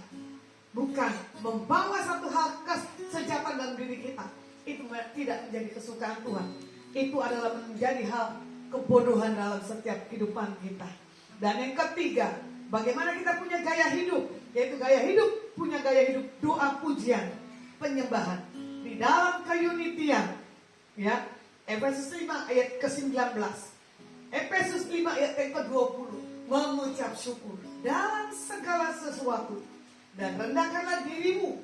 bukan membawa satu hal kesejahteraan dalam diri kita, itu tidak menjadi kesukaan Tuhan. Itu adalah menjadi hal kebodohan dalam setiap kehidupan kita. Dan yang ketiga, bagaimana kita punya gaya hidup, yaitu gaya hidup, punya gaya hidup doa pujian, penyembahan di dalam keunitian, ya. Efesus 5 ayat ke-19, Efesus 5 ayat yang ke-20, mengucap syukur dalam segala sesuatu dan rendahkanlah dirimu,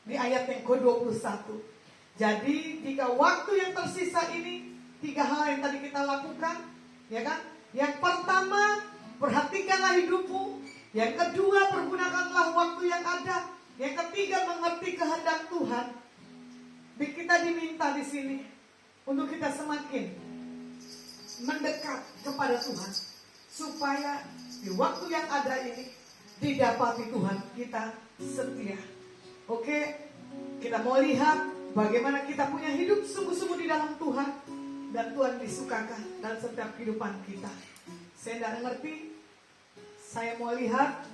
di ayat yang ke-21. Jadi 3 waktu yang tersisa ini, 3 hal yang tadi kita lakukan, ya kan? Yang pertama, perhatikanlah hidupmu Yang kedua, pergunakanlah waktu yang ada. Yang ketiga, mengerti kehendak Tuhan. Kita diminta di sini untuk kita semakin mendekat kepada Tuhan, supaya di waktu yang ada ini didapati Tuhan kita setia. Oke, kita mau lihat bagaimana kita punya hidup sungguh-sungguh di dalam Tuhan, dan Tuhan disukakan dalam setiap kehidupan kita. Saya tidak mengerti. Saya mau lihat.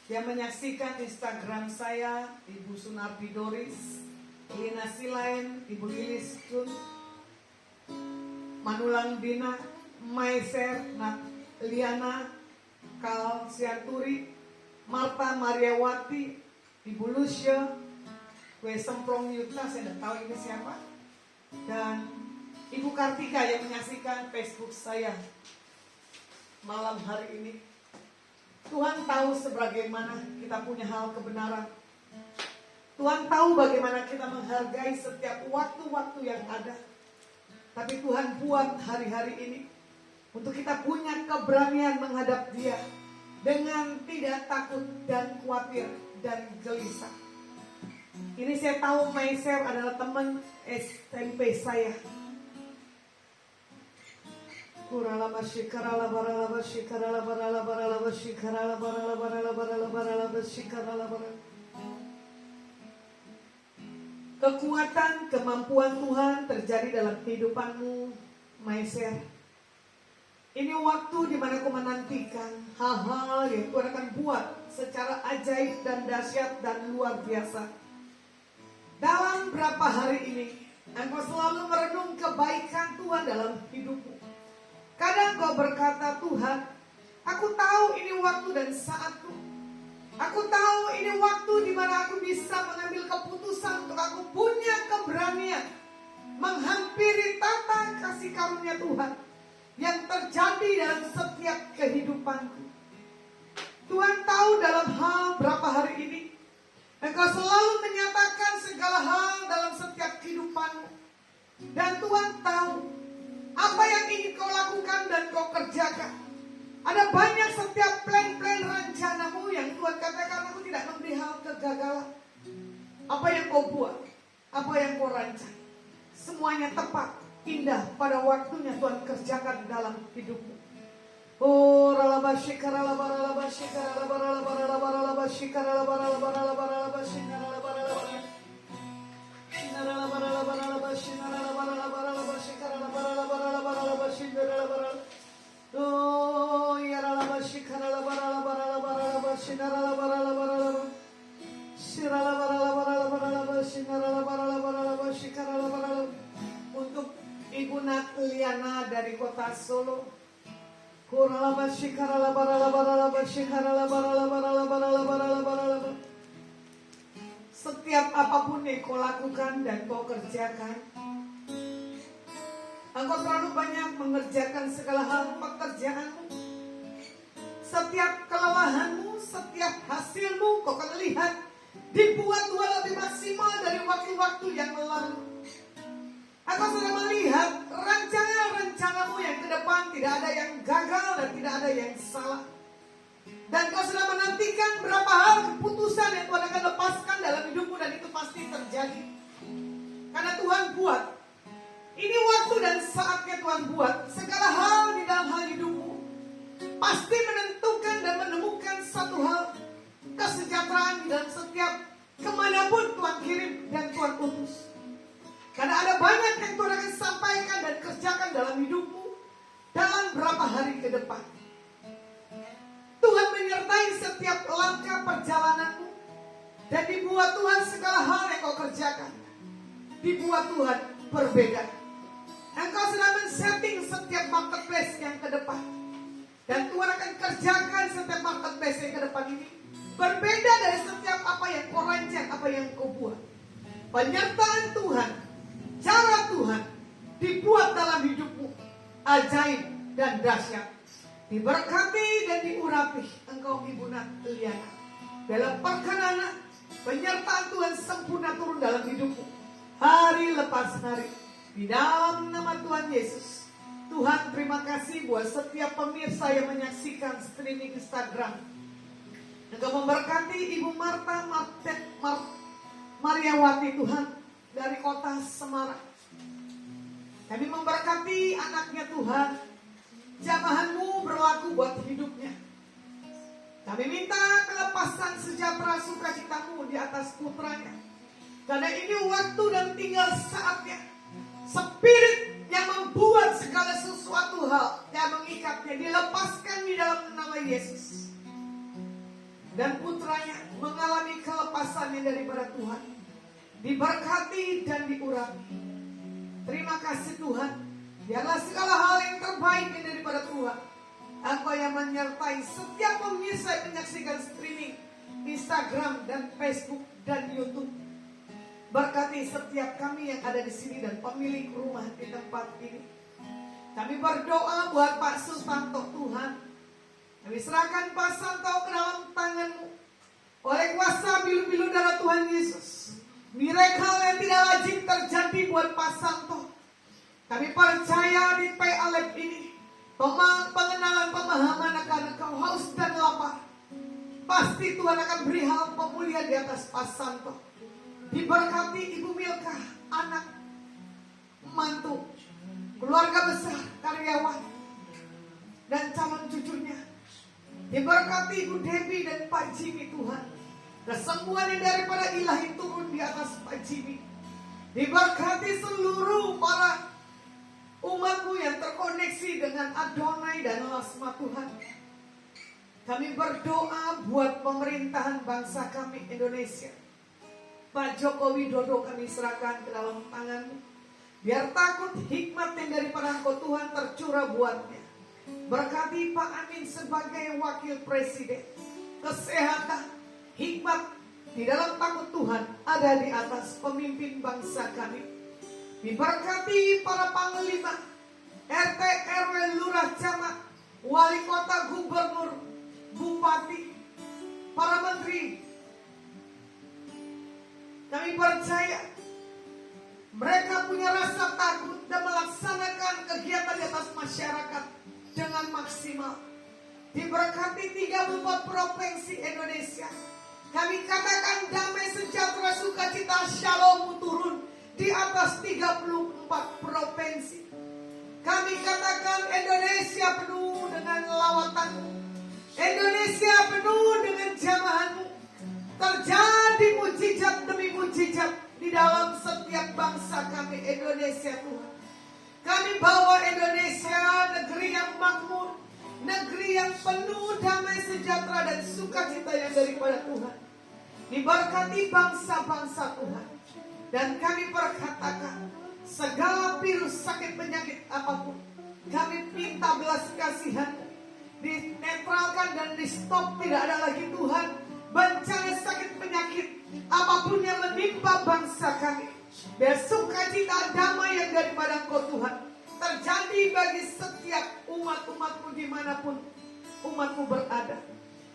Yang menyaksikan Instagram saya, Ibu Sunardi Doris, Lina Silain, Ibu Lilis Kun, Manulang Dina, Maiser, Liana, Kal Sianturi, Marta Mariawati, Ibu Lucia, Kue Semprong Yuta, saya tidak tahu ini siapa, dan Ibu Kartika yang menyaksikan Facebook saya malam hari ini. Tuhan tahu sebagaimana kita punya hal kebenaran. Tuhan tahu bagaimana kita menghargai setiap waktu-waktu yang ada. Tapi Tuhan buat hari-hari ini untuk kita punya keberanian menghadap Dia dengan tidak takut dan khawatir dan gelisah. Ini saya tahu Maiser adalah teman SMP saya. Kuralaba shikarala baralaba shikarala barala baralaba shikarala barala barala barala baralaba shikarala barala. Kekuatan, kemampuan Tuhan terjadi dalam kehidupanmu, Maiser. Ini waktu di mana kau menantikan hal-hal yang Tuhan akan buat secara ajaib dan dahsyat dan luar biasa. Dalam berapa hari ini, engkau selalu merenung kebaikan Tuhan dalam hidupmu. Kadang kau berkata, Tuhan, aku tahu ini waktu dan saatku. Aku tahu ini waktu di mana aku bisa mengambil keputusan untuk aku punya keberanian menghampiri tata kasih karunia Tuhan yang terjadi dalam setiap kehidupanku. Tuhan tahu dalam hal berapa hari ini engkau selalu menyatakan segala hal dalam setiap kehidupanmu. Dan Tuhan tahu apa yang ingin kau lakukan dan kau kerjakan. Ada banyak setiap plan-plan rencanamu yang Tuhan katakan, aku tidak memberi hal kegagalan. Apa yang kau buat, apa yang kau rancang, semuanya tepat, indah pada waktunya Tuhan kerjakan dalam hidupmu. Oh, untuk Ibu Liana dari kota Solo. Setiap apapun yang kau lakukan dan kau kerjakan, engkau terlalu banyak mengerjakan segala hal pekerjaanmu. Setiap kelelahanmu, setiap hasilmu kau akan lihat dibuat Tuhan lebih maksimal dari waktu-waktu yang lalu. Aku sudah melihat rencana-rencanamu yang ke depan tidak ada yang gagal dan tidak ada yang salah. Dan kau sudah menantikan berapa hal keputusan yang Tuhan akan lepaskan dalam hidupmu, dan itu pasti terjadi. Karena Tuhan buat. Ini waktu dan saatnya Tuhan buat. Segala hal di dalam hal hidupmu pasti menentukan dan menemukan satu hal kesejahteraan di dalam setiap kemanapun Tuhan kirim dan Tuhan utus. Karena ada banyak yang Tuhan akan sampaikan dan kerjakan dalam hidupmu dalam berapa hari ke depan. Tuhan menyertai setiap langkah perjalananmu, dan dibuat Tuhan segala hal yang kau kerjakan dibuat Tuhan berbeda. Engkau sedang men-setting setiap marketplace yang ke depan, dan Tuhan akan kerjakan setiap marketplace yang ke depan ini berbeda dari setiap apa yang kau rancang, apa yang kau buat. Penyertaan Tuhan, cara Tuhan dibuat dalam hidupmu ajaib dan dahsyat. Diberkati dan diurapi engkau Ibu Liana. Dalam perkenanan, penyertaan Tuhan sempurna turun dalam hidupmu. Hari lepas hari. Di dalam nama Tuhan Yesus. Tuhan terima kasih buat setiap pemirsa yang menyaksikan streaming Instagram. Engkau memberkati Ibu Mariawati Tuhan dari kota Semarang. Kami memberkati anaknya Tuhan. Jamahanmu berlaku buat hidupnya. Kami minta kelepasan sejahtera sukacitamu di atas putranya. Karena ini waktu dan tinggal saatnya. Spirit yang membuat segala sesuatu hal yang mengikatnya dilepaskan di dalam nama Yesus. Dan putranya mengalami kelepasannya daripada Tuhan. Diberkati dan diurapi. Terima kasih Tuhan. Biarlah segala hal yang terbaik daripada Tuhan. Engkau yang menyertai setiap pemirsa yang menyaksikan streaming Instagram dan Facebook dan YouTube. Berkati setiap kami yang ada di sini dan pemilik rumah di tempat ini. Kami berdoa buat Pak Susanto Tuhan. Kami serahkan Pak Santo ke dalam tangan-Mu. Oleh kuasa bilu-bilu darah Tuhan Yesus. Miracle yang tidak lazim terjadi buat Pak Santo. Kami percaya di P-Alep ini. Pengenalan pemahaman akan engkau haus dan lapar. Pasti Tuhan akan beri hal pemulihan di atas Pak Santo. Diberkati Ibu Milka, anak, mantu, keluarga besar, karyawan, dan calon cucunya. Diberkati Ibu Debbie dan Pak Jimmy Tuhan. Kesembuhan yang daripada ilahi turun di atas Pak Jimmy. Diberkati seluruh para umatmu yang terkoneksi dengan Adonai dan Lasma Tuhan. Kami berdoa buat pemerintahan bangsa kami Indonesia. Pak Joko Widodo kami serahkan ke dalam tangan-Mu. Biar takut hikmat yang daripada Engkau Tuhan tercurah buatnya. Berkati Pak Amin sebagai wakil presiden. Kesehatan, hikmat di dalam takut Tuhan ada di atas pemimpin bangsa kami. Diberkati para panglima, RT, RW, lurah, camat, wali kota, gubernur, bupati, para menteri. Kami percaya mereka punya rasa takut dan melaksanakan kegiatan di atas masyarakat dengan maksimal. Diberkati 34 provinsi Indonesia. Kami katakan damai sejahtera sukacita shalom turun di atas 34 provinsi. Kami katakan Indonesia penuh dengan lawatan-Mu. Indonesia penuh dengan jamahan-Mu. Terjadi mujizat demi mujizat di dalam setiap bangsa kami Indonesia Tuhan. Kami bawa Indonesia negeri yang makmur, negeri yang penuh damai sejahtera dan sukacita yang daripada Tuhan. Diberkati bangsa-bangsa Tuhan. Dan kami perkatakan segala virus sakit penyakit apapun, kami minta belas kasihan-Mu dinetralkan dan di stop. Tidak ada lagi Tuhan bencana sakit penyakit apapun yang menimpa bangsa kami. Biar sukacita damai yang daripada Engkau Tuhan terjadi bagi setiap umat-umat-Mu dimanapun umat-Mu berada.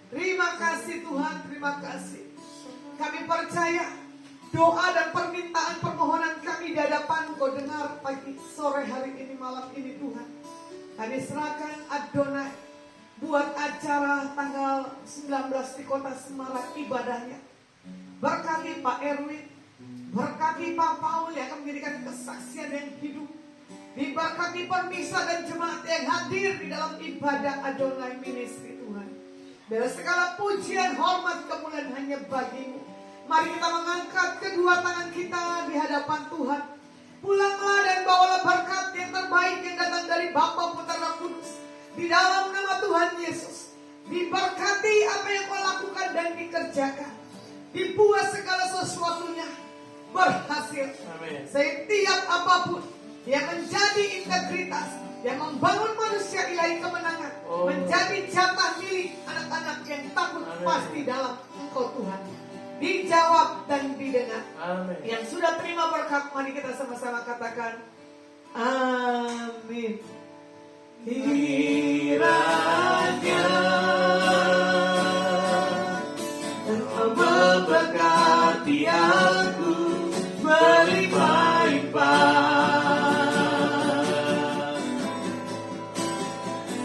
Terima kasih Tuhan, terima kasih. Kami percaya doa dan permintaan permohonan kami di hadapan Engkau dengar pagi, sore hari ini, malam ini Tuhan. Kami serahkan Adonai buat acara tanggal 19 di kota Semarang ibadahnya. Berkati Pak Erwin, berkati Pak Paul yang akan menjadikan kesaksian yang hidup. Diberkati pemirsa dan jemaat yang hadir di dalam ibadah Adonai Ministry Tuhan. Biar segala pujian, hormat, kemuliaan hanya bagi-Mu. Mari kita mengangkat kedua tangan kita di hadapan Tuhan. Pulanglah dan bawalah berkat yang terbaik yang datang dari Bapa, Putra, dan Roh Kudus. Di dalam nama Tuhan Yesus. Diberkati apa yang Kau lakukan dan dikerjakan. Dibuat segala sesuatunya berhasil. Amin. Setiap apapun yang menjadi integritas, yang membangun manusia ilahi kemenangan, menjadi jatah milik anak-anak yang takut. Amin. Pasti dalam Engkau Tuhan dijawab dan didengar. Amin. Yang sudah terima berkat, mari kita sama-sama katakan amin. kiranya Engkau memberkati aku berlimpah-limpah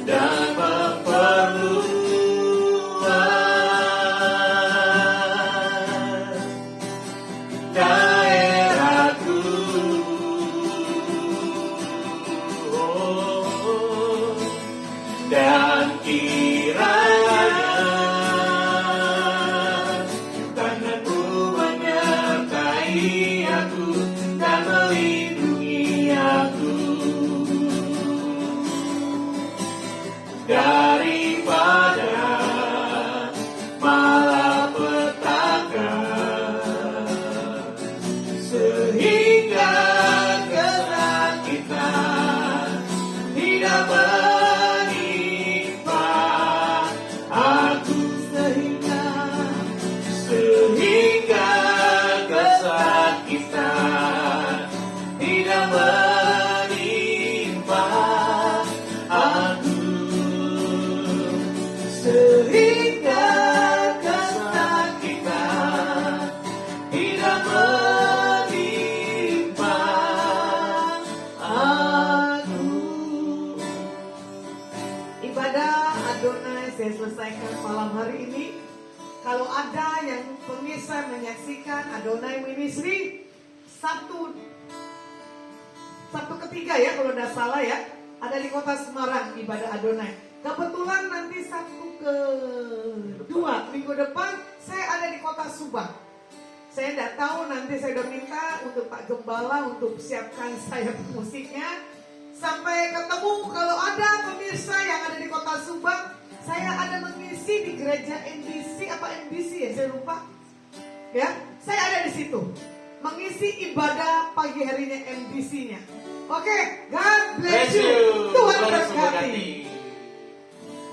dan memperluas daerahku. Dan kiranya tanganmu menyertai aku dan melindungi aku daripada malapetaka, sehingga kesakitan tidak menimpa aku, sehingga kesakitan tidak menimpa aku, sehingga kesakitan tidak menimpa aku. Ibadah Adonai saya selesaikan malam hari ini. Kalau ada yang pemirsa menyaksikan Adonai Ministry Sabtu ketiga ya kalau tidak salah ya, ada di kota Semarang ibadah Adonai. Kebetulan nanti Sabtu kedua minggu depan saya ada di kota Subang. Saya tidak tahu, nanti saya udah minta untuk Pak Gembala untuk siapkan saya musiknya. Sampai ketemu, kalau ada pemirsa yang ada di kota Subang, saya ada mengisi di gereja NBC ya, saya lupa. Ya, saya ada di situ mengisi ibadah pagi harinya NBC-nya. Oke, God bless you. Tuhan berkati.